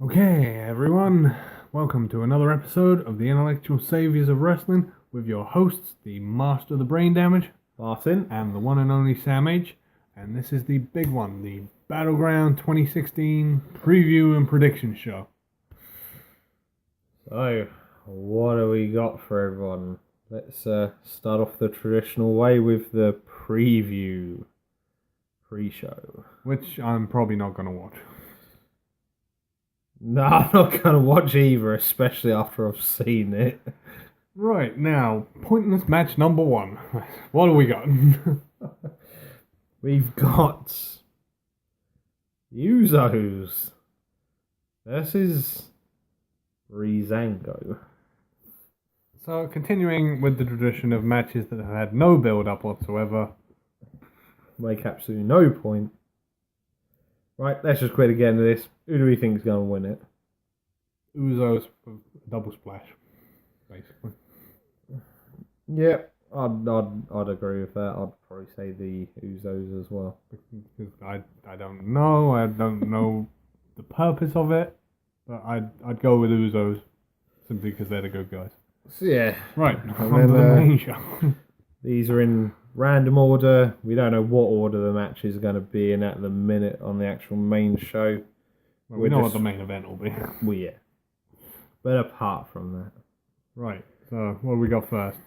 Okay, everyone, welcome to another episode of the Intellectual Saviors of Wrestling with your hosts, the Master of the Brain Damage, Martin. and the one and only Sam H. And this is the big one, the Battleground 2016 preview and prediction show. So, what do we got for everyone? Let's start off the traditional way with the preview pre-show. Which I'm probably not going to watch. No, I'm not going to watch either, especially after I've seen it. Right, now, pointless match number one. What do we got? We've got Usos versus Breezango. So, continuing with the tradition of matches that have had no build-up whatsoever. Make absolutely no point. Right, let's just quit again to this. Who do we think is going to win it? Usos, double splash, basically. Yeah, I'd agree with that. I'd probably say the Usos as well. Because I don't know the purpose of it, but I'd go with Usos simply because they're the good guys. So, yeah. Right, on to the main show. These are in random order. We don't know what order the match is going to be in at the minute on the actual main show. Well, we know what the main event will be. Well, yeah. But apart from that. Right, so what do we got first?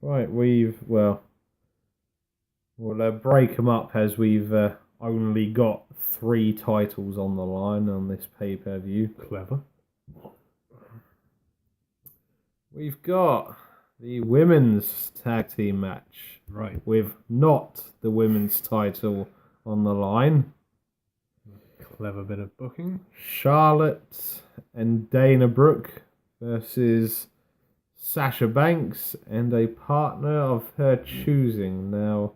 Right, we'll break them up as we've only got 3 titles on the line on this pay-per-view. Clever. We've got the women's tag team match. Right. With not the women's title on the line. Clever bit of booking. Charlotte and Dana Brooke versus Sasha Banks and a partner of her choosing. Now,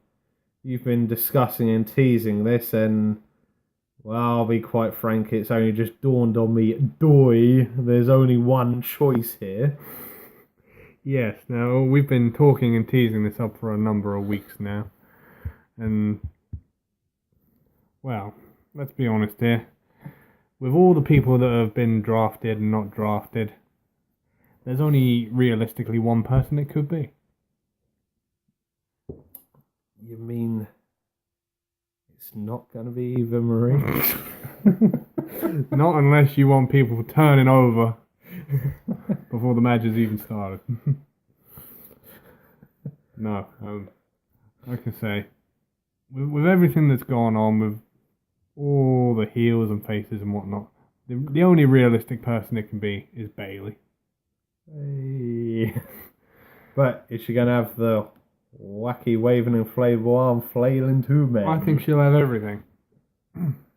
you've been discussing and teasing this, and, well, I'll be quite frank, it's only just dawned on me, there's only one choice here. Yes, now we've been talking and teasing this up for a number of weeks now. And, well, let's be honest here. With all the people that have been drafted and not drafted, there's only realistically one person it could be. You mean it's not going to be Eva Marie? Not unless you want people turning over before the match has even started. No, like I say, with everything that's gone on, with all the heels and faces and whatnot, the only realistic person it can be is Bayley. Hey. But is she going to have the wacky waving inflatable arm flailing too, man? I think she'll have everything.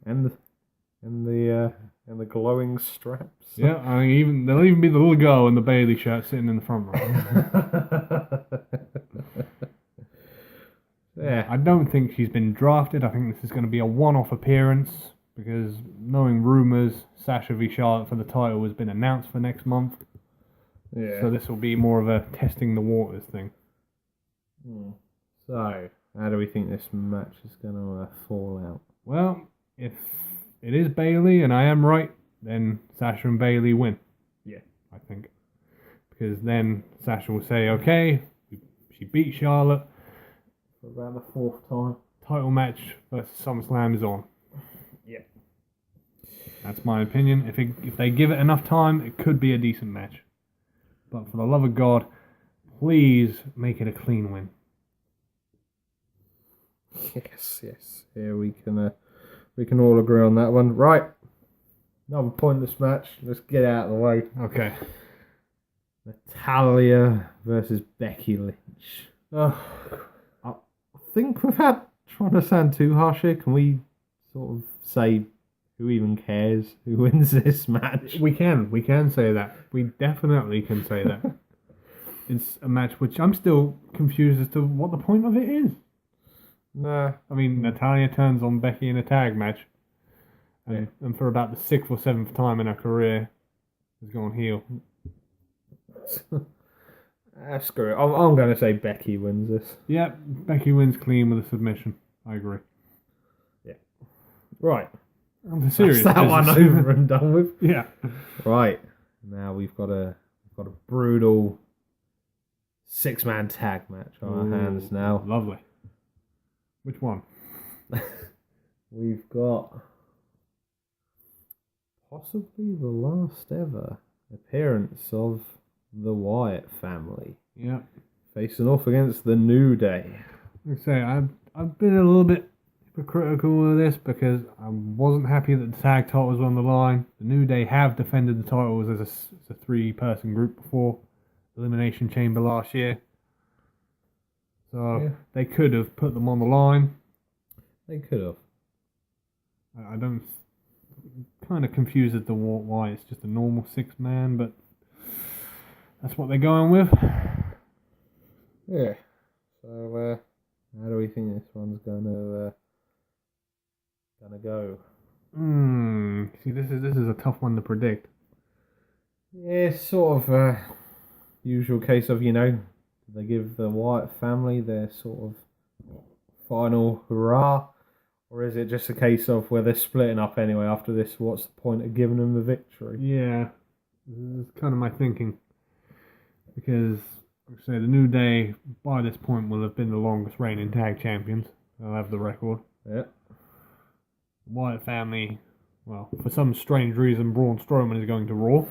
And the glowing straps. Yeah, I mean, there'll even be the little girl in the Bayley shirt sitting in the front row. Yeah. I don't think she's been drafted. I think this is going to be a one-off appearance because, knowing rumours, Sasha v Charlotte for the title has been announced for next month. Yeah. So this will be more of a testing the waters thing. So, how do we think this match is going to fall out? Well, if it is Bayley and I am right, then Sasha and Bayley win. Yeah. I think. Because then Sasha will say, okay, she beat Charlotte. For about the 4th time. Title match versus SummerSlam is on. Yeah. That's my opinion. If they give it enough time, it could be a decent match. But for the love of God, please make it a clean win. Yes. Here we can all agree on that one. Right. Another pointless match. Let's get out of the way. Okay. Natalya versus Becky Lynch. I think without trying to sound too harsh here, can we sort of say who even cares who wins this match? We can say that. We definitely can say that. It's a match which I'm still confused as to what the point of it is. Nah. I mean, Natalya turns on Becky in a tag match. And for about the 6th or 7th time in her career, has gone heel. Screw it. I'm going to say Becky wins this. Yeah, Becky wins clean with a submission. I agree. Yeah. Right. The serious That's that one business. over and done with. Yeah. Right. Now we've got a brutal 6-man tag match on our hands now. Lovely. Which one? We've got possibly the last ever appearance of the Wyatt family Yeah. facing off against the New Day. Like I say, I've been a little bit hypocritical of this because I wasn't happy that the tag titles were on the line. The New Day have defended the titles as a 3-person group before Elimination Chamber last year. So they could have put them on the line. They could have. I don't... Kind of confused as to why it's just a normal 6-man, but that's what they're going with. Yeah. So, how do we think this one's gonna go? See, this is a tough one to predict. Yeah, sort of usual case of, they give the Wyatt family their sort of final hurrah, or is it just a case of where they're splitting up anyway after this? What's the point of giving them the victory? Yeah, this is kind of my thinking. Because, like I say, the New Day, by this point, will have been the longest reigning tag champions. They'll have the record. Yeah. The Wyatt family, well, for some strange reason, Braun Strowman is going to Raw.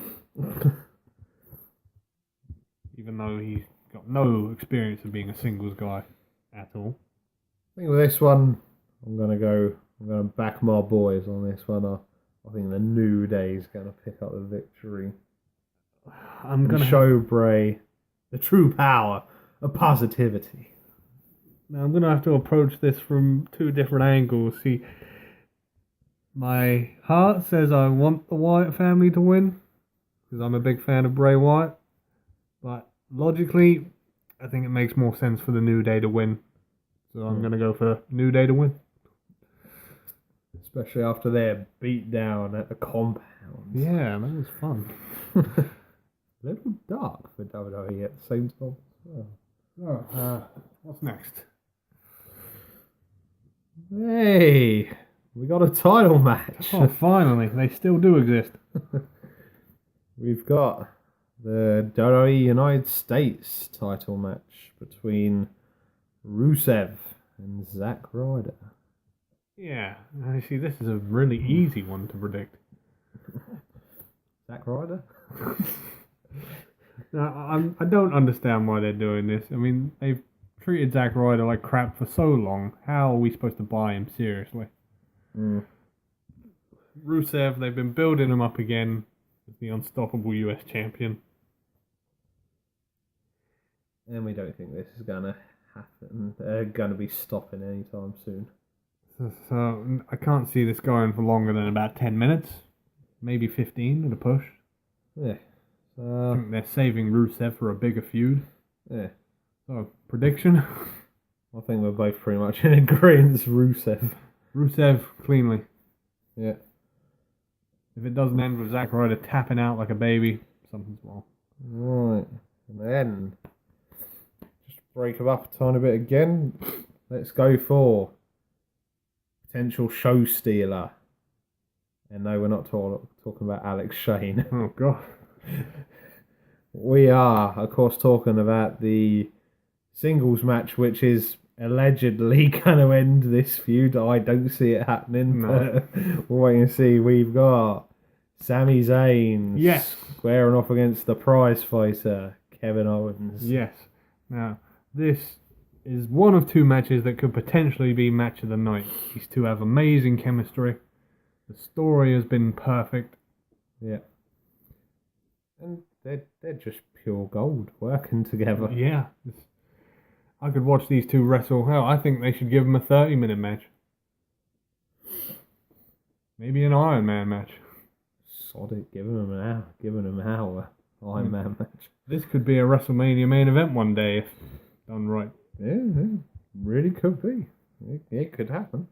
Even though he's got no experience of being a singles guy at all. I think with this one, I'm gonna back my boys on this one. I think the New Day's gonna pick up the victory. I'm going to show Bray the true power of positivity. Now I'm going to have to approach this from 2 different angles. See, my heart says I want the Wyatt family to win because I'm a big fan of Bray Wyatt. But logically, I think it makes more sense for the New Day to win. So I'm going to go for New Day to win. Especially after their beatdown at the compound. Yeah, that was fun. A little dark for WWE at the same time. What's next? Hey, we got a title match. Oh, finally. They still do exist. We've got the WWE United States title match between Rusev and Zack Ryder. Yeah, I see. This is a really easy one to predict. Zack Ryder? Now, I don't understand why they're doing this. I mean, they've treated Zack Ryder like crap for so long. How are we supposed to buy him seriously? Rusev, they've been building him up again as the unstoppable US champion. And we don't think this is going to happen. Going to be stopping anytime soon. So I can't see this going for longer than about 10 minutes. Maybe 15 at a push. Yeah. I think they're saving Rusev for a bigger feud. Yeah. So, prediction? I think we're both pretty much in agreement. Rusev. Rusev, cleanly. Yeah. If it doesn't end with Zack Ryder tapping out like a baby, something's wrong. Right. And then, just break them up a tiny bit again. Let's go for potential show stealer. And no, we're not talking about Alex Shane. Oh, God. We are, of course, talking about the singles match, which is allegedly going to end this feud. I don't see it happening, but we'll wait and see. We've got Sami Zayn squaring off against the prize fighter, Kevin Owens. Yes. Now, this is one of 2 matches that could potentially be match of the night. These 2 have amazing chemistry. The story has been perfect. Yeah. And they're just pure gold working together. Yeah. I could watch these 2 wrestle. Hell, I think they should give them a 30-minute match. Maybe an Iron Man match. Sod it, giving them an hour Iron Man match. This could be a WrestleMania main event one day if done right. Yeah, really could be. It could happen.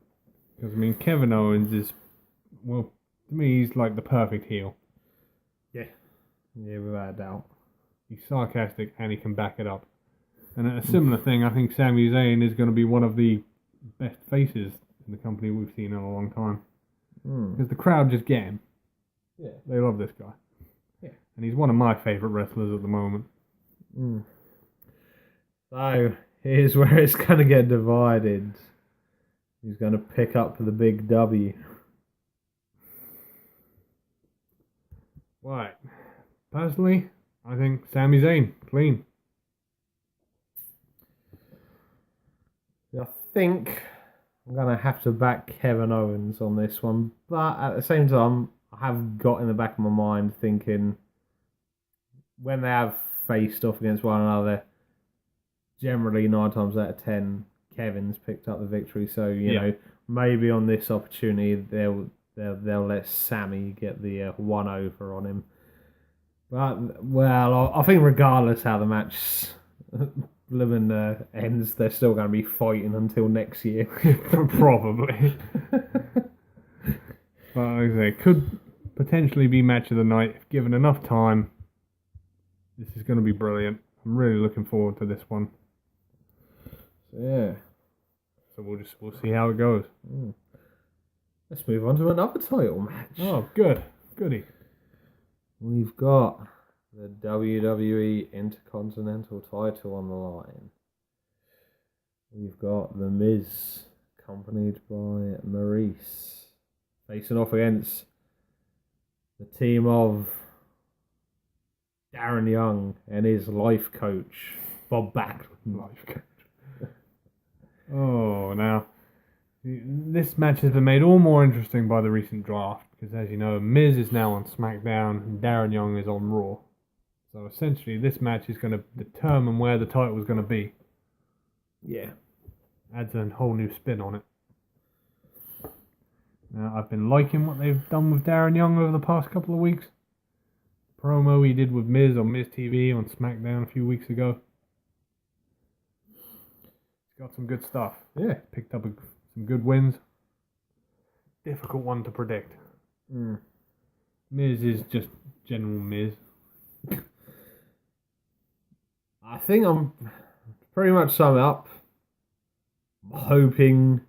Because, I mean, Kevin Owens is, well, to me, he's like the perfect heel. Yeah, without a doubt. He's sarcastic and he can back it up. And a similar thing, I think Sami Zayn is going to be one of the best faces in the company we've seen in a long time. Because the crowd just get him. Yeah. They love this guy. Yeah. And he's one of my favourite wrestlers at the moment. So, here's where it's going to get divided. He's going to pick up the big W. Right. Personally, I think Sami Zayn, clean. I think I'm going to have to back Kevin Owens on this one. But at the same time, I have got in the back of my mind thinking when they have faced off against one another, generally 9 times out of 10, Kevin's picked up the victory. So, you know, maybe on this opportunity, they'll let Sammy get the 1-over on him. But, well, I think regardless how the match ends, they're still going to be fighting until next year. Probably. But like I say, could potentially be match of the night if given enough time. This is going to be brilliant. I'm really looking forward to this one. Yeah. So we'll see how it goes. Let's move on to another title match. Oh, good. Goody. We've got the WWE Intercontinental title on the line. We've got The Miz, accompanied by Maurice, facing off against the team of Darren Young and his life coach, Bob Backlund. Life coach. Oh, now, this match has been made all more interesting by the recent draft, because as you know, Miz is now on SmackDown and Darren Young is on Raw. So essentially, this match is going to determine where the title is going to be. Yeah. Adds a whole new spin on it. Now, I've been liking what they've done with Darren Young over the past couple of weeks. Promo he did with Miz on Miz TV on SmackDown a few weeks ago. He's got some good stuff. Yeah. Picked up some good wins. Difficult one to predict. Miz is just general Miz. I think I'm pretty much sum it up. I'm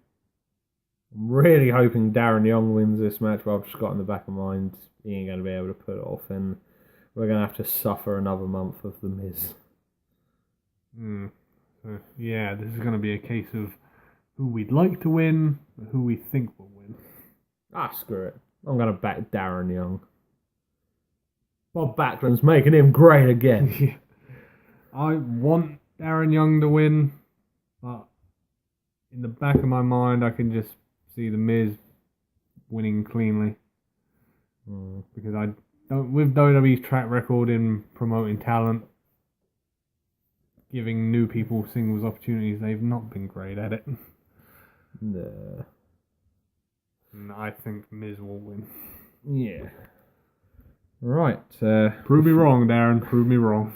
really hoping Darren Young wins this match, but I've just got in the back of my mind he ain't going to be able to put it off, and we're going to have to suffer another month of The Miz. So, yeah, this is going to be a case of who we'd like to win, but who we think will win. Screw it. I'm going to back Darren Young. Bob Backlund's making him great again. Yeah. I want Darren Young to win, but in the back of my mind, I can just see The Miz winning cleanly. Because I don't, with WWE's track record in promoting talent, giving new people singles opportunities, they've not been great at it. No. And I think Miz will win. Yeah. Right. Prove me wrong, Darren. Prove me wrong.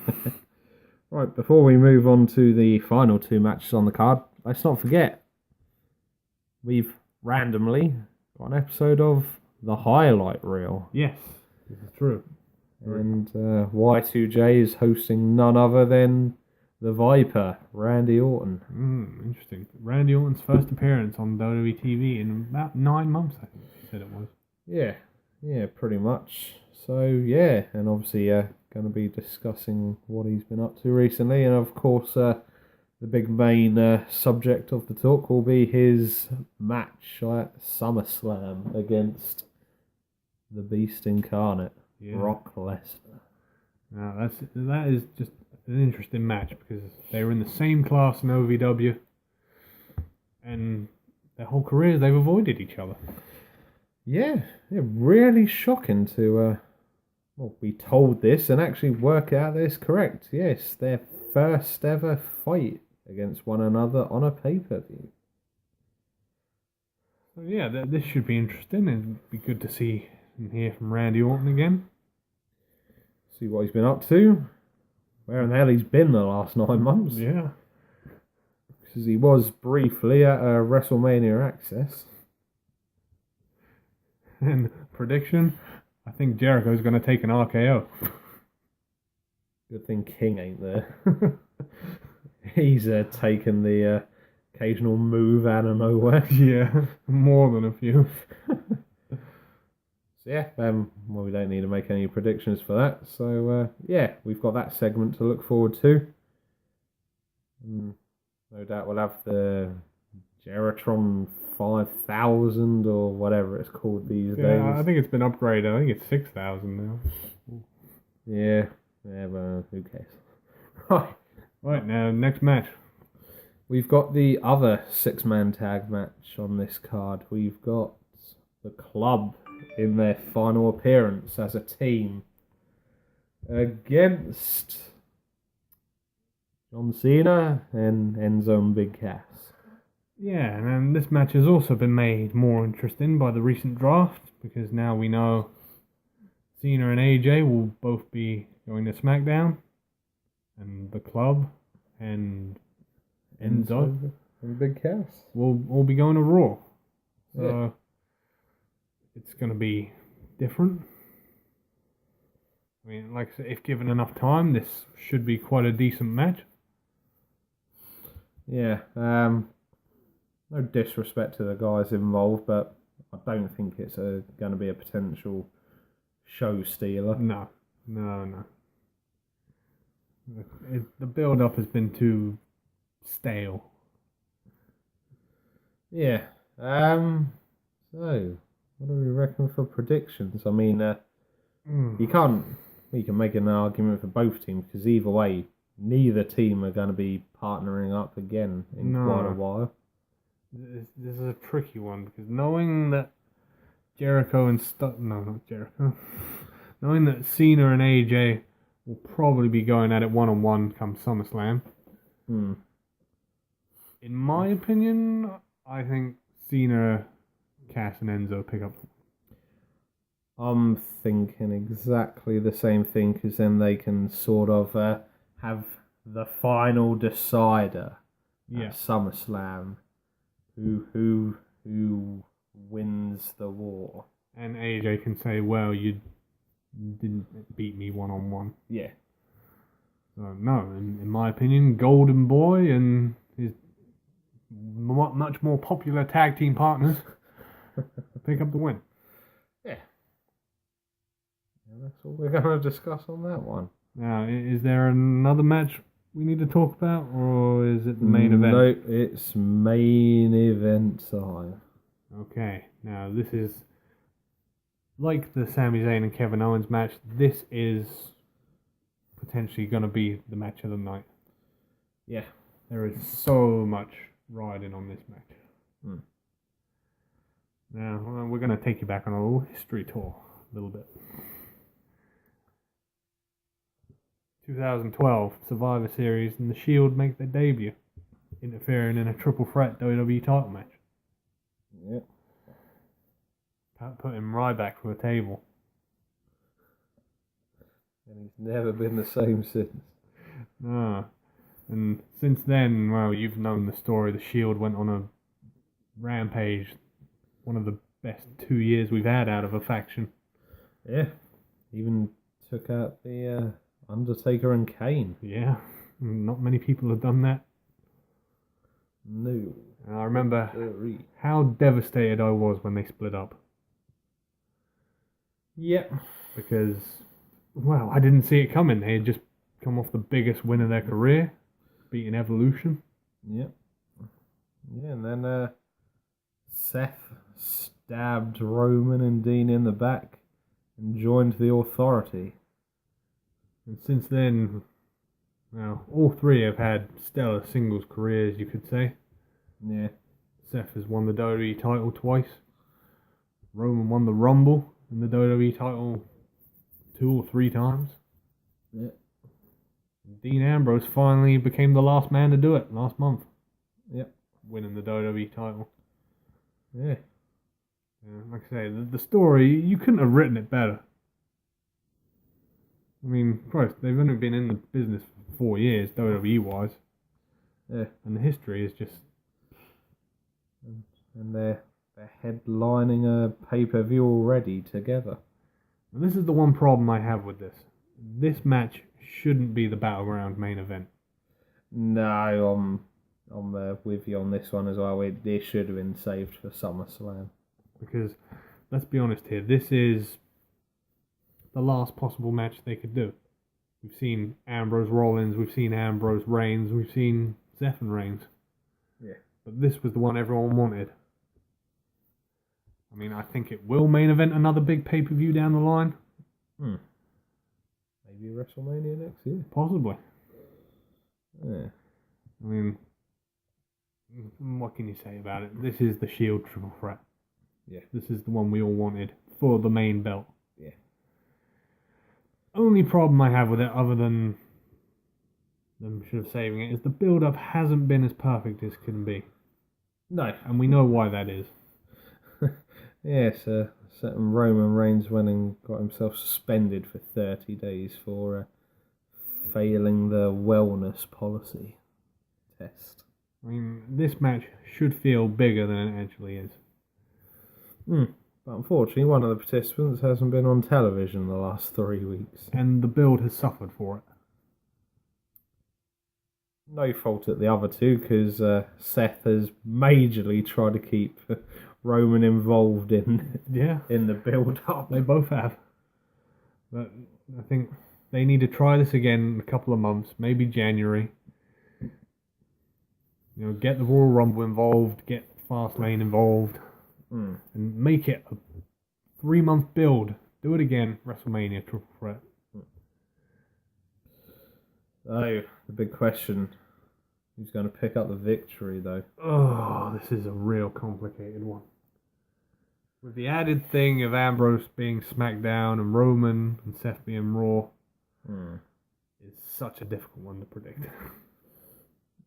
Right, before we move on to the final 2 matches on the card, let's not forget, we've randomly got an episode of The Highlight Reel. Yes, this is true. And Y2J is hosting none other than the Viper, Randy Orton. Interesting. Randy Orton's first appearance on WWE TV in about 9 months, I think he said it was. Yeah, pretty much. So, yeah, and obviously going to be discussing what he's been up to recently. And, of course, the big main subject of the talk will be his match at SummerSlam against the Beast Incarnate, Brock Lesnar. Now, that is just an interesting match because they were in the same class in OVW, and their whole careers they've avoided each other. Yeah, really shocking to be told this and actually work out this correct. Yes, their first ever fight against one another on a pay-per-view. So yeah, this should be interesting. It'd be good to see and hear from Randy Orton again. See what he's been up to. Where in the hell he's been the last 9 months. Yeah. Because he was briefly at WrestleMania Access. And prediction, I think Jericho's going to take an RKO. Good thing King ain't there. He's taken the occasional move out of nowhere. Yeah, more than a few. Well, we don't need to make any predictions for that. So, we've got that segment to look forward to. No doubt we'll have the Geritron 5000 or whatever it's called these days. I think it's been upgraded. I think it's 6,000 now. Yeah, but who cares? Right, now, next match. We've got the other six-man tag match on this card. We've got the Club in their final appearance as a team against John Cena and Enzo and Big Cass. Yeah, and this match has also been made more interesting by the recent draft, because now we know Cena and AJ will both be going to SmackDown, and the Club and Enzo and Big Cass will all be going to Raw. So it's going to be different. I mean, like I said, if given enough time, this should be quite a decent match. Yeah, no disrespect to the guys involved, but I don't think it's going to be a potential show stealer. No. The build-up has been too stale. Yeah. So, what do we reckon for predictions? I mean, we can make an argument for both teams, because either way, neither team are going to be partnering up again in quite a while. This is a tricky one, because knowing that Jericho and not Jericho. Knowing that Cena and AJ will probably be going at it one-on-one come SummerSlam. In my opinion, I think Cena, Cass, and Enzo pick up. I'm thinking exactly the same thing, because then they can sort of have the final decider at SummerSlam. Who wins the war? And AJ can say, "Well, you didn't beat me one-on-one." Yeah. So no, in my opinion, Golden Boy and his much more popular tag team partners pick up the win. Yeah. That's all we're going to discuss on that one. Now, is there another match we need to talk about, or is it the main event? No, it's main event time. Okay, now this is like the Sami Zayn and Kevin Owens match. This is potentially going to be the match of the night. Yeah. There is so much riding on this match. Now, we're going to take you back on a little history tour, a little bit. 2012 Survivor Series and The Shield make their debut, interfering in a triple threat WWE title match. Yep. Putting Ryback through a table. And he's never been the same since. No. And since then, well, you've known the story. The Shield went on a rampage. One of the best 2 years we've had out of a faction. Yeah. Even took out the Undertaker and Kane. Yeah. Not many people have done that. No. And I remember how devastated I was when they split up. Yep. Because, well, I didn't see it coming. They had just come off the biggest win of their career, beating Evolution. Yep. Yeah, and then Seth stabbed Roman and Dean in the back and joined the Authority. And since then, well, all three have had stellar singles careers, you could say. Yeah. Seth has won the WWE title twice. Roman won the Rumble and the WWE title 2 or 3 times. Yeah. Dean Ambrose finally became the last man to do it last month. Yep. Winning the WWE title. Yeah. Like I say, the story, you couldn't have written it better. I mean, Christ, they've only been in the business for 4 years, WWE-wise. Yeah. And the history is just... And they're headlining a pay-per-view already together. And this is the one problem I have with this. This match shouldn't be the Battleground main event. No, I'm with you on this one as well. It should have been saved for SummerSlam. Because, let's be honest here, this is the last possible match they could do. We've seen Ambrose Rollins, we've seen Ambrose Reigns, we've seen Seth and Reigns. Yeah. But this was the one everyone wanted. I mean, I think it will main event another big pay-per-view down the line. Maybe WrestleMania next year. Possibly. Yeah. I mean, what can you say about it? This is the Shield triple threat. Yeah. This is the one we all wanted for the main belt. Yeah. Only problem I have with it, other than them should have saving it, is the build-up hasn't been as perfect as can be. No. And we know why that is. Yes, certain Roman Reigns went and got himself suspended for 30 days for failing the wellness policy test. I mean, this match should feel bigger than it actually is. But unfortunately, one of the participants hasn't been on television the last 3 weeks. And the build has suffered for it. No fault at the other two, because Seth has majorly tried to keep Roman involved in the build-up. They both have. But I think they need to try this again in a couple of months, maybe January. You know, get the Royal Rumble involved, get Fastlane involved, and make it a 3-month build. Do it again, WrestleMania triple threat. Oh, the big question. Who's going to pick up the victory, though? Oh, this is a real complicated one. With the added thing of Ambrose being SmackDown and Roman and Seth being Raw, it's such a difficult one to predict.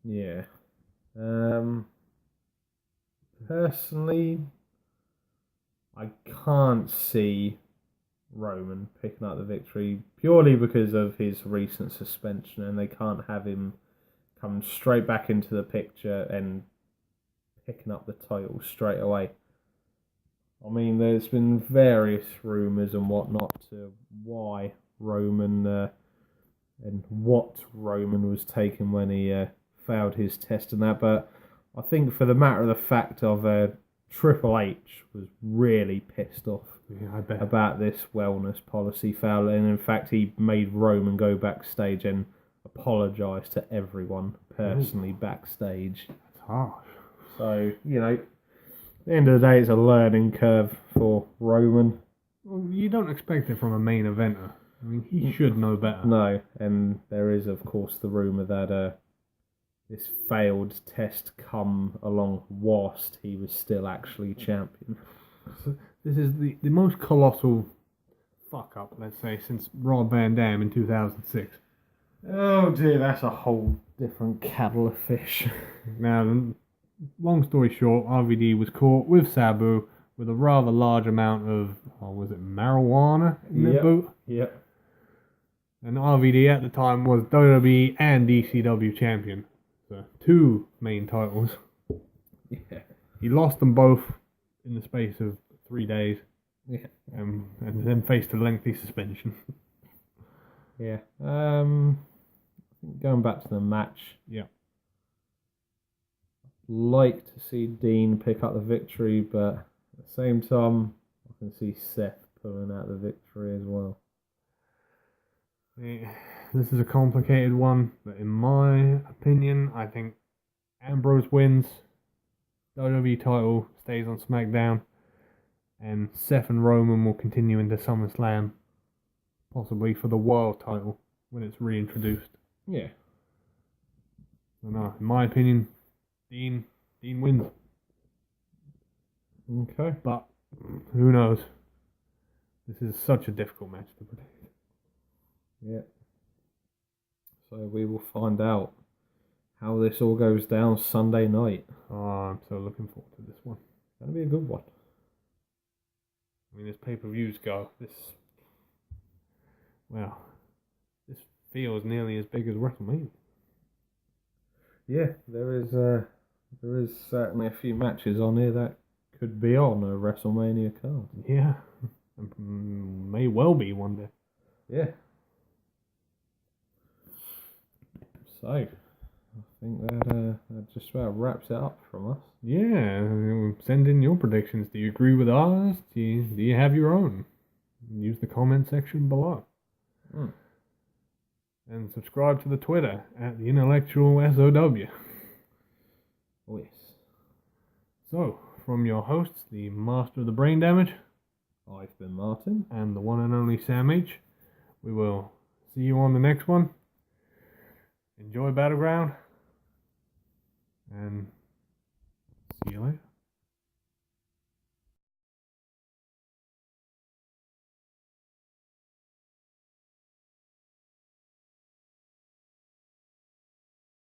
Yeah. Personally, I can't see Roman picking up the victory purely because of his recent suspension, and they can't have him come straight back into the picture and picking up the title straight away. I mean, there's been various rumours and whatnot to why Roman and what Roman was taking when he failed his test and that, but I think for the matter of the fact of Triple H was really pissed off about this wellness policy fail, and in fact he made Roman go backstage and apologise to everyone personally backstage. That's harsh. So, you know, at the end of the day, it's a learning curve for Roman. Well, you don't expect it from a main eventer. I mean, he should know better. No, and there is, of course, the rumour that this failed test come along whilst he was still actually champion. So this is the most colossal fuck-up, let's say, since Rob Van Dam in 2006. Oh dear, that's a whole different kettle of fish. Now, long story short, RVD was caught with Sabu with a rather large amount of, was it marijuana in their boot? Yep. And RVD at the time was WWE and ECW champion. So 2 main titles. Yeah. He lost them both in the space of 3 days. Yeah. And then faced a lengthy suspension. Yeah. Going back to the match. Yeah. Like to see Dean pick up the victory, but at the same time, I can see Seth pulling out the victory as well. This is a complicated one, but in my opinion, I think Ambrose wins, WWE title stays on SmackDown, and Seth and Roman will continue into SummerSlam, possibly for the world title when it's reintroduced. Yeah. So no, in my opinion, Dean wins. Okay. But who knows? This is such a difficult match to predict. Yeah. So we will find out how this all goes down Sunday night. Oh, I'm so looking forward to this one. It's going to be a good one. I mean, as pay-per-views go, this feels nearly as big as WrestleMania. Yeah, there is certainly a few matches on here that could be on a WrestleMania card. Yeah, and may well be one day. Yeah. So, I think that just about wraps it up from us. Yeah, send in your predictions. Do you agree with ours? Do you have your own? use the comment section below. Mm. And subscribe to the Twitter at the Intellectual SOW. Oh, yes. So, from your hosts, the Master of the Brain Damage, I've been Martin. and the one and only Sam H. We will see you on the next one. Enjoy Battleground, and see you later.